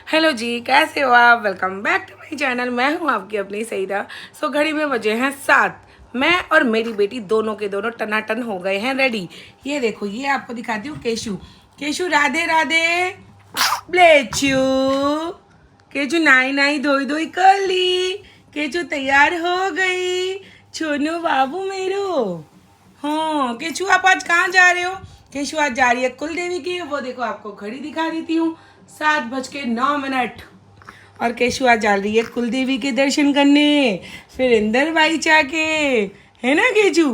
Hello जी, कैसे हो आप? Welcome back to my channel. मैं हूं आपकी अपनी सईदा। सो घड़ी में बजे हैं 7। मैं और मेरी बेटी दोनों के दोनों टनाटन हो गए हैं रेडी। ये देखो, ये आपको दिखाती हूँ केशु। केशु राधे राधे ब्लेचू। केशु नाई नाई धोई धोई कर ली। केशु तैयार हो गई। छोनू बाबू मेरो। हाँ केशु, आप आज कहाँ जा रहे हो? केशु आज जा रही है कुल देवी की। वो देखो, आपको घड़ी दिखा देती हूँ, 7:09। और केशु आज जा रही है कुल देवी के दर्शन करने, फिर इंदर भाई के, है ना केशु?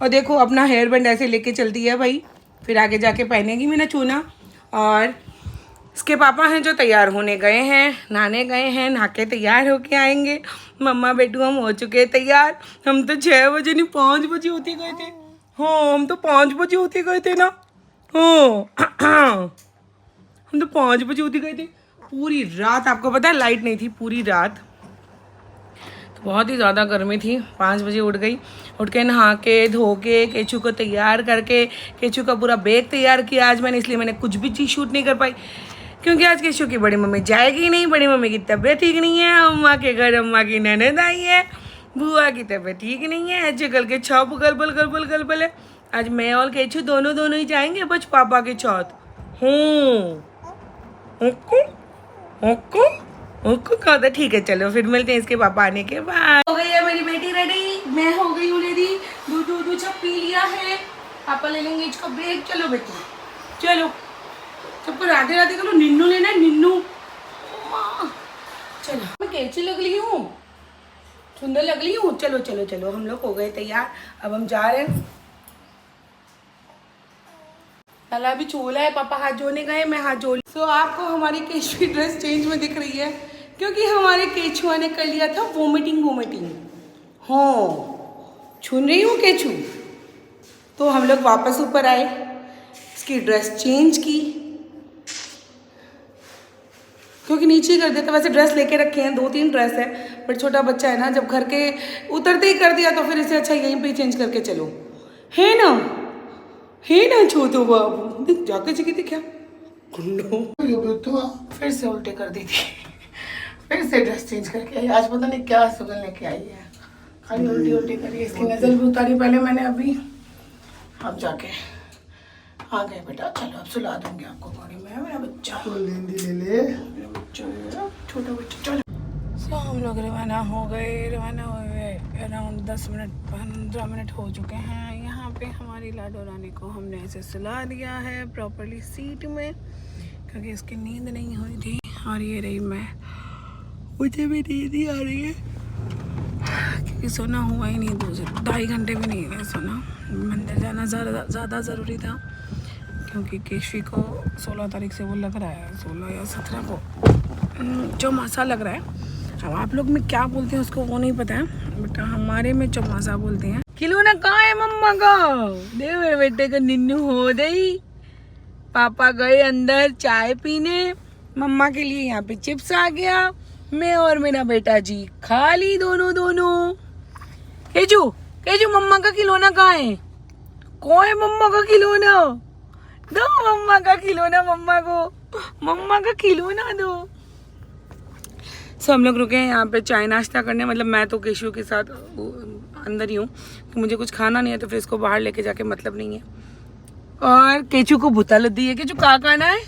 और देखो, अपना हेयर बैंड ऐसे लेके चलती है भाई, फिर आगे जाके पहनेगी मेरा चूना। और इसके पापा हैं जो तैयार होने गए हैं, नहाने गए हैं, नहा के तैयार होके आएंगे। मम्मा बेटू हम हो चुके हैं तैयार। हम तो 6 बजे नहीं 5 बजे होते गए थे। हाँ, हम तो 5 बजे होते गए थे ना। हाँ हम तो 5 बजे होती गए थे। पूरी रात, आपको पता है लाइट नहीं थी पूरी रात, तो बहुत ही ज़्यादा गर्मी थी। 5 बजे उठ गई, उठ के नहा के धो के केचू को तैयार करके, केचू का पूरा बैग तैयार किया आज मैंने। इसलिए मैंने कुछ भी चीज़ शूट नहीं कर पाई, क्योंकि आज केशु की बड़ी मम्मी जाएगी नहीं। बड़ी मम्मी की तबीयत ठीक नहीं है। अम्मा के घर अम्मा की ननद आई है। बुआ की तबीयत ठीक नहीं है। ऐसे कल के छाप गलबल गलबल गलबल है। आज मैं और केचू दोनों ही जाएंगे बस पापा के साथ। कहता ठीक है, चलो फिर मिलते हैं इसके पापा आने के बाद। हो गई है मेरी बेटी रेडी, मैं हो गई हूँ रेडी। दूध सब पी लिया है। पापा ले लेंगे इसका ब्रेक। चलो बेटी चलो, सबको राधे राधे करो। निन्नू लेना है, निन्नू। चलो, मैं कैसी लग रही हूँ? सुंदर लग रही हूँ। चलो चलो चलो, हम लोग हो गए तैयार, अब हम जा रहे हैं। लाला भी चोला है, पापा हाथ धोने गए, मैं हाथ धो ली। तो आपको हमारी केचू की ड्रेस चेंज में दिख रही है, क्योंकि हमारे केचुआ ने कर लिया था वोमिटिंग। हाँ, छून रही हूँ केचू। तो हम लोग वापस ऊपर आए, इसकी ड्रेस चेंज की, क्योंकि नीचे कर देता। वैसे ड्रेस लेके रखे हैं, 2-3 ड्रेस है, पर छोटा बच्चा है ना, जब घर के उतरते ही कर दिया तो फिर इसे अच्छा यहीं पे चेंज करके चलो, है ना छोटू बाबू। जाके जी थी क्या फिर से उल्टे कर दी थी। फिर से ड्रेस चेंज करके आई। आज पता नहीं क्या सुगन लेके आई है, खाली उल्टी करी। इसकी नजर भी उतारी पहले मैंने अभी। अब जाके आ गए बेटा, चलो अब सुला दूंगी आपको गाड़ी में। मेरा बच्चा ले मेरा बच्चा, छोटा बच्चा। चलो, सो हम लोग रवाना हो गए अराउंड 10-15 मिनट हो चुके हैं। यहाँ पे हमारी लाडो रानी को हमने ऐसे सुला दिया है प्रॉपरली सीट में, क्योंकि इसकी नींद नहीं हुई थी। और ये रही मैं, मुझे भी नींद ही आ रही है, क्योंकि सोना हुआ ही नहीं। 2-2.5 घंटे भी नहीं हुए सोना। मंदिर जाना ज़्यादा ज़रूरी था, क्योंकि केशवी को 16 तारीख से वो लग रहा है, 16 या 17 को चौमासा लग रहा है। अब आप लोग में क्या बोलते हैं उसको वो नहीं पता है, बट हमारे में चौमासा बोलते हैं। खिलौना कहाँ है मम्मा का? दे मेरे बेटे का निन्नू हो गई। पापा गए अंदर चाय पीने, मम्मा के लिए यहाँ पे चिप्स आ गया। मैं और मेरा बेटा जी खा ली दोनों। केजू मम्मा का खिलौना कहाँ है? कौन है मम्मा का खिलौना? दो मम्मा का खिलौना, मम्मा का खिलौना दो। सो हम लोग रुके हैं यहाँ पे चाय नाश्ता करने। मतलब मैं तो केशु के साथ अंदर ही हूँ, तो मुझे कुछ खाना नहीं है, तो फिर इसको बाहर लेके जाके मतलब नहीं है। और केचू को भूता लग दी है। केचू कहाँ खाना है?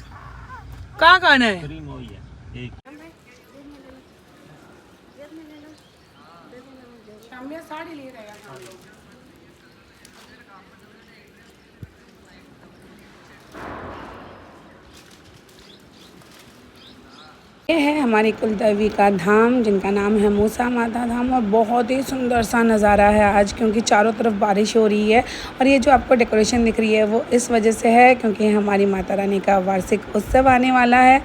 साड़ी ले रहे हैं। ये है हमारी कुल देवी का धाम, जिनका नाम है मूसा माता धाम। और बहुत ही सुंदर सा नज़ारा है आज, क्योंकि चारों तरफ बारिश हो रही है। और ये जो आपको डेकोरेशन दिख रही है वो इस वजह से है, क्योंकि हमारी माता रानी का वार्षिक उत्सव आने वाला है।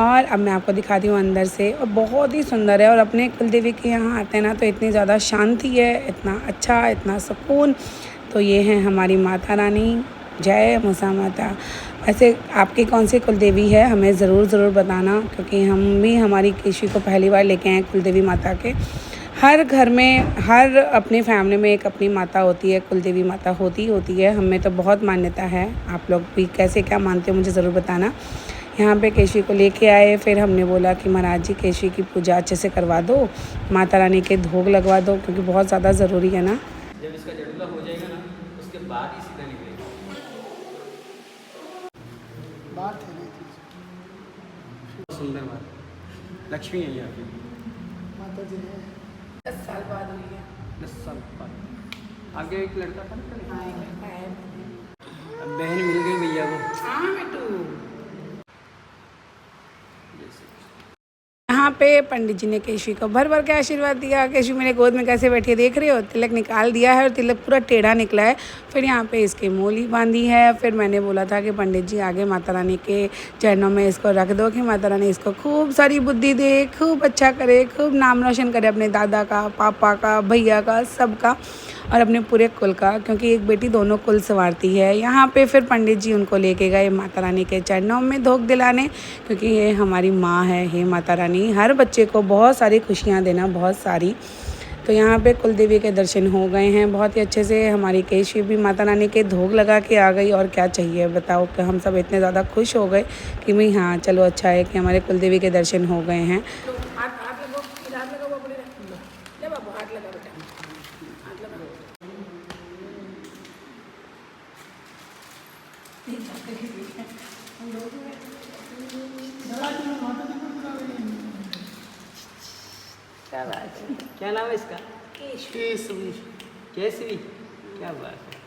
और अब मैं आपको दिखाती हूँ अंदर से, और बहुत ही सुंदर है। और अपने कुल देवी के यहाँ आते हैं ना, तो इतनी ज़्यादा शांति है, इतना अच्छा, इतना सुकून। तो ये है हमारी माता रानी। जय मूसा माता। ऐसे आपकी कौन सी कुल देवी है हमें ज़रूर बताना, क्योंकि हम भी हमारी केशवी को पहली बार लेके आए कुल देवी माता के। हर घर में, हर अपनी फैमिली में एक अपनी माता होती है, कुल देवी माता होती है। हमें तो बहुत मान्यता है। आप लोग भी कैसे क्या मानते हो मुझे ज़रूर बताना। यहाँ पे केशवी को लेके आए। फिर हमने बोला कि महाराज जी केशवी की पूजा अच्छे से करवा दो, माता रानी के भोग लगवा दो, क्योंकि बहुत ज़्यादा ज़रूरी है ना। जब इसका जड़ूला हो जाएगा ना उसके बाद ही सीधा निकलेगा। बात है नहीं सुंदर बात, लक्ष्मी है यहाँ पे। माता जी ने 10 साल बाद हुई है। 10 साल बाद आगे एक लड़का था ना, हाँ एक लड़का है। अब बहन मिल गई भैया को। हाँ बेटू। यहाँ पे पंडित जी ने केशवी को भर भर के आशीर्वाद दिया। केशवी मेरे गोद में कैसे बैठी है देख रहे हो, तिलक निकाल दिया है और तिलक पूरा टेढ़ा निकला है। फिर यहाँ पे इसकी मूली बांधी है। फिर मैंने बोला था कि पंडित जी आगे माता रानी के चरणों में इसको रख दो कि माता रानी इसको खूब सारी बुद्धि दे, खूब अच्छा करे, खूब नाम रोशन करे अपने दादा का, पापा का, भैया का, सबका और अपने पूरे कुल का, क्योंकि एक बेटी दोनों कुल संवारती है। यहाँ पे फिर पंडित जी उनको लेके गए माता रानी के चरणों में धोख दिलाने, क्योंकि ये हमारी माँ है। हे माता रानी हर बच्चे को बहुत सारी खुशियाँ देना, बहुत सारी। तो यहाँ पे कुल देवी के दर्शन हो गए हैं बहुत ही अच्छे से। हमारी केशवी भी माता रानी के धोख लगा के आ गई। और क्या चाहिए बताओ, कि हम सब इतने ज़्यादा खुश हो गए कि भाई हाँ चलो अच्छा है कि हमारे कुल देवी के दर्शन हो गए हैं। क्या बात है, क्या नाम है इसका? केशवी। केसवी, क्या बात है।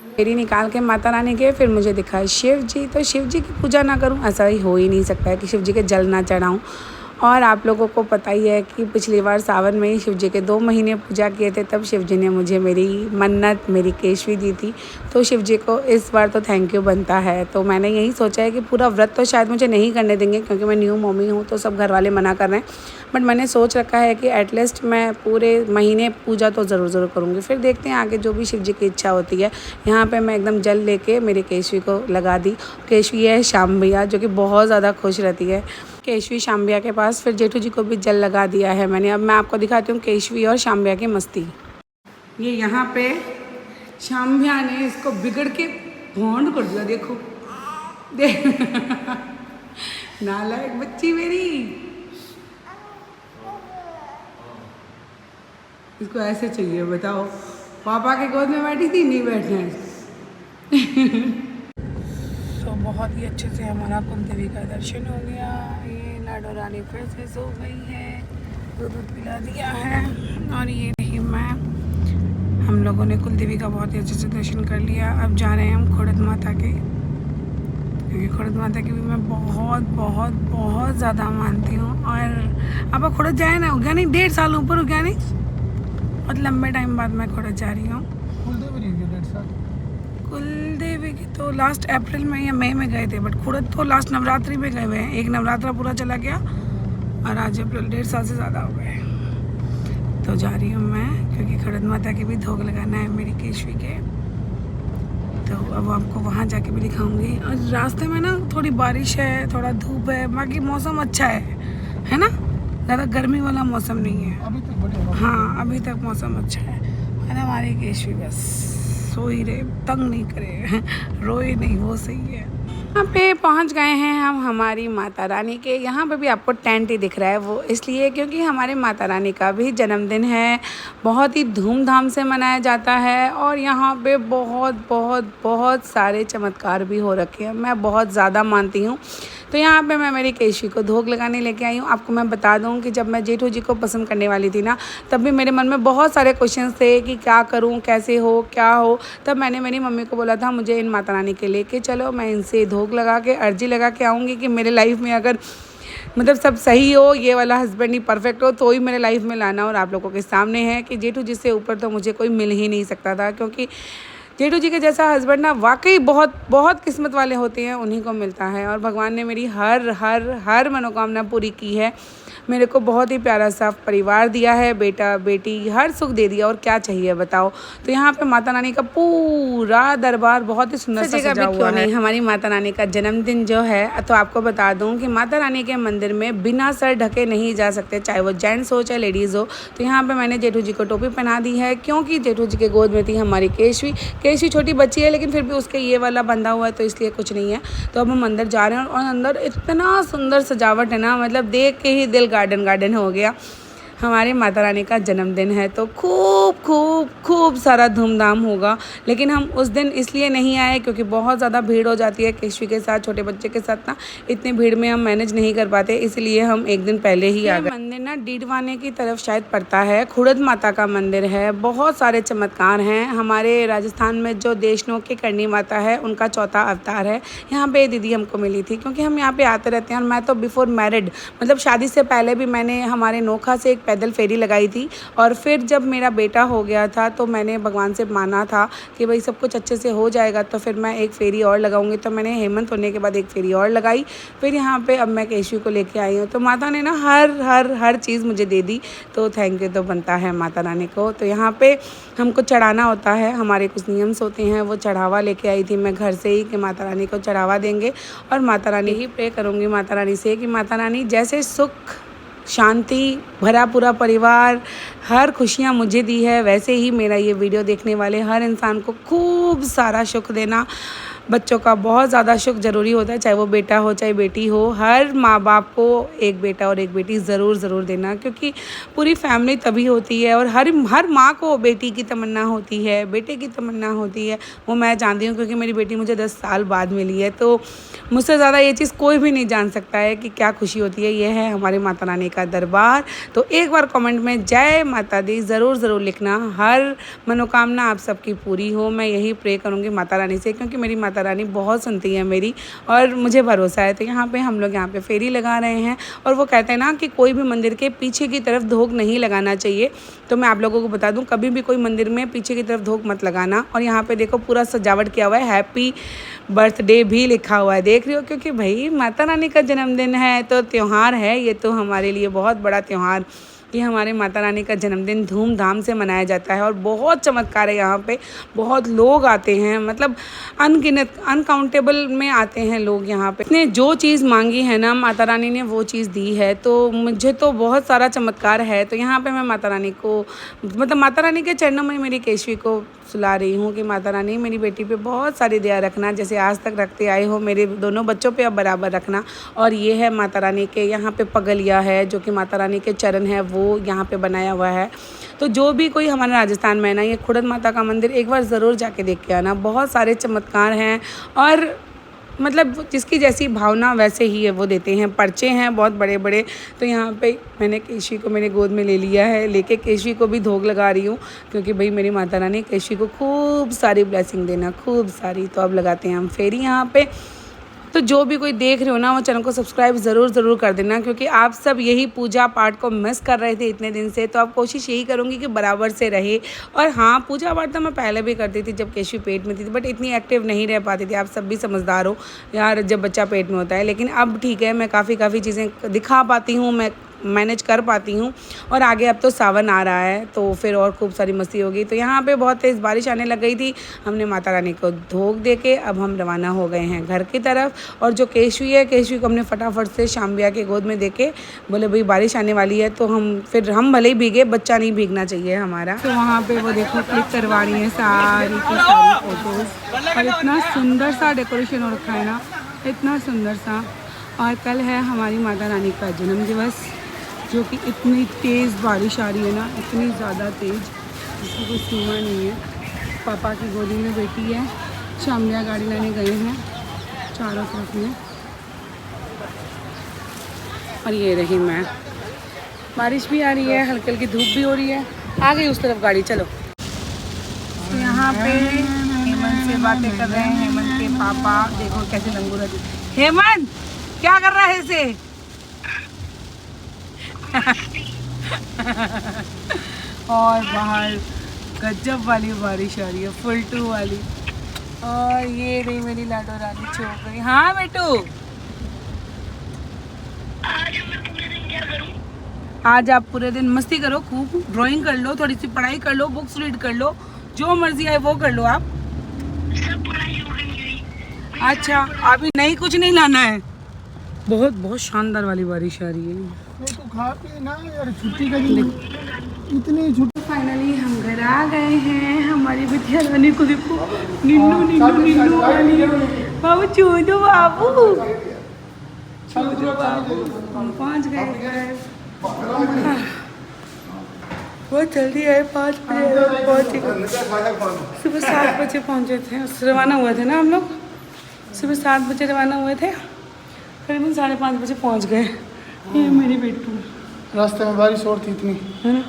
फेरी निकाल के माता रानी के फिर मुझे दिखा शिव जी। तो शिव जी की पूजा ना करूं, ऐसा ही हो ही नहीं सकता है कि शिव जी के जल ना चढ़ाऊं। और आप लोगों को पता ही है कि पिछली बार सावन में ही शिव जी के 2 महीने पूजा किए थे, तब शिव जी ने मुझे मेरी मन्नत, मेरी केशवी दी थी। तो शिव जी को इस बार तो थैंक यू बनता है। तो मैंने यही सोचा है कि पूरा व्रत तो शायद मुझे नहीं करने देंगे, क्योंकि मैं न्यू मम्मी हूँ तो सब घर वाले मना कर रहे हैं। बट मैंने सोच रखा है कि एटलीस्ट मैं पूरे महीने पूजा तो ज़रूर करूँगी। फिर देखते हैं आगे जो भी शिव जी की इच्छा होती है। यहाँ पे मैं एकदम जल लेके मेरी केशवी को लगा दी। केशवी है श्याम भैया, जो कि बहुत ज़्यादा खुश रहती है। केशवी श्याम भैया के पास, फिर जेठू जी को भी जल लगा दिया है मैंने। अब मैं आपको दिखाती हूँ केशवी और श्याम भैया की मस्ती। ये यहाँ पे श्याम भैया ने इसको बिगड़ के भोंड कर दिया, देखो देख नालायक बच्ची मेरी। इसको ऐसे चाहिए, बताओ पापा के गोद में बैठी थी, नहीं बैठना है। तो बहुत ही अच्छे से हमारा कुल देवी का दर्शन हो गया। ये लाडो रानी फिर से सो गई है, दूध पिला दिया है। और ये रही मैं, हम लोगों ने कुल देवी का बहुत ही अच्छे से दर्शन कर लिया। अब जा रहे हैं हम खुड़द माता के, क्योंकि खुड़द माता की भी मैं बहुत बहुत बहुत ज़्यादा मानती हूँ। और अब खुड़द जाए ना, हो गया नहीं 1.5 साल ऊपर हो गया नहीं, बहुत लंबे टाइम बाद मैं खुड़द जा रही हूँ। कुल देवी की तो लास्ट अप्रैल में या मई में गए थे, बट खुड़द तो लास्ट नवरात्रि में गए हुए हैं। एक नवरात्रा पूरा चला गया और आज अप्रैल 1.5 साल से ज़्यादा हो गए। तो जा रही हूँ मैं, क्योंकि खुड़द माता की भी धोख लगाना है मेरी केशवी के। तो अब आपको वहाँ जाके भी दिखाऊंगी। और रास्ते में ना थोड़ी बारिश है, थोड़ा धूप है, बाकी मौसम अच्छा है ना, ज़्यादा गर्मी वाला मौसम नहीं है अभी तक। बढ़िया, हाँ अभी तक मौसम अच्छा है। और हमारी केशवी बस सो ही रहे, तंग नहीं करे, रोए नहीं, वो सही है। यहाँ पे पहुँच गए हैं हम हमारी माता रानी के। यहाँ पे भी आपको टेंट ही दिख रहा है, वो इसलिए क्योंकि हमारे माता रानी का भी जन्मदिन है। बहुत ही धूमधाम से मनाया जाता है और यहाँ पे बहुत बहुत बहुत सारे चमत्कार भी हो रखे हैं। मैं बहुत ज़्यादा मानती हूँ। तो यहाँ पे मैं मेरी केशवी को धोख लगाने लेके आई हूँ। आपको मैं बता दूँ कि जब मैं जेठू जी को पसंद करने वाली थी ना, तब भी मेरे मन में बहुत सारे क्वेश्चंस थे कि क्या करूँ, कैसे हो, क्या हो। तब मैंने मेरी मम्मी को बोला था मुझे इन माता रानी के लेके चलो, मैं इनसे धोख लगा के अर्जी लगा के आऊँगी कि मेरे लाइफ में अगर मतलब सब सही हो, ये वाला हस्बैंड ही परफेक्ट हो, तो ही मेरे लाइफ में लाना। और आप लोगों के सामने है कि जेठू जी से ऊपर तो मुझे कोई मिल ही नहीं सकता था, क्योंकि जेठू जी के जैसा हस्बैंड ना वाकई बहुत बहुत किस्मत वाले होते हैं, उन्हीं को मिलता है। और भगवान ने मेरी हर हर हर मनोकामना पूरी की है। मेरे को बहुत ही प्यारा सा परिवार दिया है, बेटा बेटी हर सुख दे दिया, और क्या चाहिए बताओ। तो यहाँ पे माता रानी का पूरा दरबार बहुत ही सुंदर सा सजा हुआ है। हमारी माता रानी का जन्मदिन जो है, तो आपको बता दूं कि माता रानी के मंदिर में बिना सर ढके नहीं जा सकते, चाहे वो जेंट्स हो चाहे लेडीज़ हो। तो यहाँ पे मैंने जेठू जी को टोपी पहना दी है, क्योंकि जेठू जी के गोद में थी हमारी केशवी छोटी बच्ची है, लेकिन फिर भी उसके ये वाला बंधा हुआ है, तो इसलिए कुछ नहीं है। तो अब हम अंदर जा रहे हैं, और अंदर इतना सुंदर सजावट है ना, मतलब देख के ही दिल गार्डन हो गया। हमारी माता रानी का जन्मदिन है, तो खूब सारा धूमधाम होगा। लेकिन हम उस दिन इसलिए नहीं आए क्योंकि बहुत ज़्यादा भीड़ हो जाती है केशवी के साथ, छोटे बच्चे के साथ ना, इतनी भीड़ में हम मैनेज नहीं कर पाते, इसलिए हम एक दिन पहले ही आ गए। मंदिर ना डीडवाने की तरफ शायद पड़ता है, खुड़द माता का मंदिर है। बहुत सारे चमत्कार हैं। हमारे राजस्थान में जो देशनों की करनी माता है, उनका चौथा अवतार है। यहाँ पे दीदी हमको मिली थी, क्योंकि हम यहाँ पे आते रहते हैं, और मैं तो बिफोर मैरिड, मतलब शादी से पहले भी मैंने हमारे नोखा से एक पैदल फेरी लगाई थी। और फिर जब मेरा बेटा हो गया था, तो मैंने भगवान से माना था कि भाई सब कुछ अच्छे से हो जाएगा, तो फिर मैं एक फेरी और लगाऊंगी। तो मैंने हेमंत होने के बाद एक फेरी और लगाई। फिर यहाँ पे अब मैं केशवी को लेके आई हूँ, तो माता ने ना हर चीज़ मुझे दे दी, तो थैंक यू तो बनता है माता रानी को। तो यहाँ पे हमको चढ़ाना होता है, हमारे कुछ नियम्स होते हैं, वो चढ़ावा लेके आई थी मैं घर से ही कि माता रानी को चढ़ावा देंगे। और माता रानी ही प्रे करूँगी माता रानी से कि माता रानी जैसे सुख शांति भरा पूरा परिवार, हर खुशियाँ मुझे दी है, वैसे ही मेरा ये वीडियो देखने वाले हर इंसान को खूब सारा सुख देना। बच्चों का बहुत ज़्यादा सुख ज़रूरी होता है, चाहे वो बेटा हो चाहे बेटी हो। हर माँ बाप को एक बेटा और एक बेटी ज़रूर देना, क्योंकि पूरी फैमिली तभी होती है। और हर माँ को बेटी की तमन्ना होती है, बेटे की तमन्ना होती है। वो मैं जानती हूँ, क्योंकि मेरी बेटी मुझे 10 साल बाद मिली है, तो मुझसे ज़्यादा ये चीज़ कोई भी नहीं जान सकता है कि क्या खुशी होती है। ये है हमारी माता रानी का दरबार। तो एक बार कमेंट में जय माता दी ज़रूर लिखना। हर मनोकामना आप सबकी पूरी हो, मैं यही प्रे करूँगी माता रानी से, क्योंकि मेरी माता रानी बहुत सुनती है मेरी, और मुझे भरोसा है। तो यहाँ पे हम लोग यहाँ पे फेरी लगा रहे हैं, और वो कहते हैं ना कि कोई भी मंदिर के पीछे की तरफ धोक नहीं लगाना चाहिए। तो मैं आप लोगों को बता दूं, कभी भी कोई मंदिर में पीछे की तरफ धोक मत लगाना। और यहाँ पे देखो पूरा सजावट किया हुआ है, हैप्पी बर्थडे भी लिखा हुआ है, देख रही हो, क्योंकि भाई माता रानी का जन्मदिन है, तो त्यौहार है ये, तो हमारे लिए बहुत बड़ा त्यौहार कि हमारे माता रानी का जन्मदिन धूमधाम से मनाया जाता है। और बहुत चमत्कार है यहाँ पे, बहुत लोग आते हैं, मतलब अनगिनत अनकाउंटेबल में आते हैं लोग यहाँ पे। इसने जो चीज़ मांगी है ना, माता रानी ने वो चीज़ दी है। तो मुझे तो बहुत सारा चमत्कार है। तो यहाँ पे मैं माता रानी को, मतलब माता रानी के चरणों में मेरी केशवी को सुला रही हूँ कि माता रानी मेरी बेटी पे बहुत सारी दया रखना, जैसे आज तक रखते आए हो, मेरे दोनों बच्चों पे अब बराबर रखना। और ये है माता रानी के यहाँ पे पगलिया है, जो कि माता रानी के चरण है, वो यहाँ पे बनाया हुआ है। तो जो भी कोई हमारे राजस्थान में है ना, ये खुड़द माता का मंदिर एक बार ज़रूर जाके देख के आना। बहुत सारे चमत्कार हैं, और मतलब जिसकी जैसी भावना वैसे ही है वो देते हैं। पर्चे हैं बहुत बड़े बड़े। तो यहाँ पे मैंने केशवी को मेरे गोद में ले लिया है, लेके केशवी को भी धोक लगा रही हूँ, क्योंकि भाई मेरी माता रानी केशवी को खूब सारी ब्लेसिंग देना, खूब सारी। तो अब लगाते हैं हम फेरी यहाँ पे। तो जो भी कोई देख रहे हो ना, वो चैनल को सब्सक्राइब ज़रूर कर देना, क्योंकि आप सब यही पूजा पाठ को मिस कर रहे थे इतने दिन से। तो अब कोशिश यही करूँगी कि बराबर से रहे। और हाँ, पूजा पाठ तो मैं पहले भी करती थी जब केशवी पेट में थी, बट इतनी एक्टिव नहीं रह पाती थी। आप सब भी समझदार हो यार, जब बच्चा पेट में होता है। लेकिन अब ठीक है, मैं काफ़ी चीज़ें दिखा पाती हूँ, मैं मैनेज कर पाती हूँ। और आगे अब तो सावन आ रहा है, तो फिर और खूब सारी मस्ती होगी। तो यहाँ पे बहुत तेज़ बारिश आने लग गई थी। हमने माता रानी को धोक दे के अब हम रवाना हो गए हैं घर की तरफ। और जो केशवी है, केशवी को हमने फटाफट से शाम्बिया के गोद में दे के बोले भाई बारिश आने वाली है, तो हम भले ही भीगे, बच्चा नहीं भीगना चाहिए हमारा। तो वहाँ पे वो देखो क्लिक करवा रही है सारी की सारी फोटोज़, और इतना सुंदर सा डेकोरेशन हो रखा है ना, इतना सुंदर सा। और कल है हमारी माता रानी का जन्मदिवस, जो कि इतनी तेज़ बारिश आ रही है ना, इतनी ज़्यादा तेज़, जिसकी कोई सीमा नहीं है। पापा की गोदी में बेटी है, शामिया गाड़ी लाने गए हैं चारों तरफ में। और ये रही मैं, बारिश भी आ रही है, हल्की हल्की धूप भी हो रही है। आ गई उस तरफ गाड़ी, चलो। तो यहाँ पे हेमंत से बातें कर रहे हैं, हेमंत के पापा। देखो कैसे लंगूर। हेमंत क्या कर रहा है इसे? और बाहर गजब वाली बारिश आ रही है, फुल टू वाली। और ये रही मेरी लाडो रानी छोकरी। हाँ बेटू, आज मैं पूरे दिन क्या करूं? आज आप पूरे दिन मस्ती करो, खूब ड्राइंग कर लो, थोड़ी सी पढ़ाई कर लो, बुक्स रीड कर लो, जो मर्जी है वो कर लो आप। अच्छा, अभी नहीं, कुछ नहीं लाना है। बहुत बहुत शानदार वाली बारिश आ रही है। नहीं तो खा पी ना यार, छुट्टी का दिन इतनी छुट्टी। फाइनली हम घर आ गए हैं। हमारी बिटिया रानी को देखो, निन्नू निन्नू निन्नू वाली। बाबू चूदो, बाबू चूदो बाबू। हम पहुंच गए। बहुत जल्दी आए, 5 बजे पहुँचे। सुबह 7 बजे पहुँचे थे, रवाना हुए थे ना हम लोग। सुबह 7 बजे रवाना हुए थे, करीबन 5:30 बजे पहुँच गए। ये मेरी बेटू। रास्ते में बारिश और थी इतनी, है ना,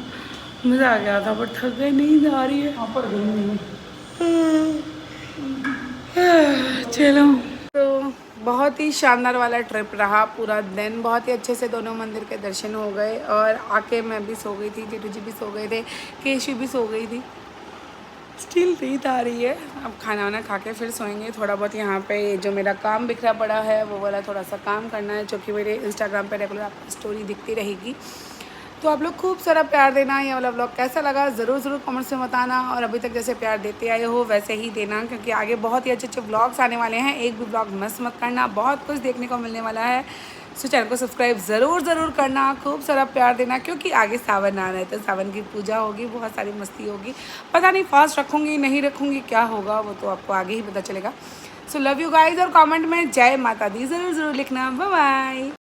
मज़ा आ गया था, बट थक गए, नींद आ रही है। यहाँ पर गर्मी चलो, तो बहुत ही शानदार वाला ट्रिप रहा। पूरा दिन बहुत ही अच्छे से दोनों मंदिर के दर्शन हो गए, और आके मैं भी सो गई थी, जीटू जी भी सो गए थे, केशु भी सो गई थी। स्टिल नींद आ रही है। अब खाना वाना खा के फिर सोएंगे। थोड़ा बहुत यहाँ पे जो मेरा काम बिखरा पड़ा है वो वाला थोड़ा सा काम करना है, जो कि मेरे इंस्टाग्राम पे रेगुलर आपको स्टोरी दिखती रहेगी। तो आप लोग खूब सारा प्यार देना। ये वाला व्लॉग कैसा लगा ज़रूर कमेंट्स में बताना, और अभी तक जैसे प्यार देते आए हो वैसे ही देना, क्योंकि आगे बहुत ही अच्छे अच्छे व्लॉग्स आने वाले हैं। एक भी व्लॉग मिस मत करना, बहुत कुछ देखने को मिलने वाला है। सो चैनल को सब्सक्राइब ज़रूर करना, खूब सारा प्यार देना, क्योंकि आगे सावन आ रहा है, तो सावन की पूजा होगी, बहुत सारी मस्ती होगी। पता नहीं फास्ट रखूँगी नहीं रखूँगी, क्या होगा वो तो आपको आगे ही पता चलेगा। सो लव यू गाइज, और कमेंट में जय माता दी ज़रूर लिखना। Bye bye.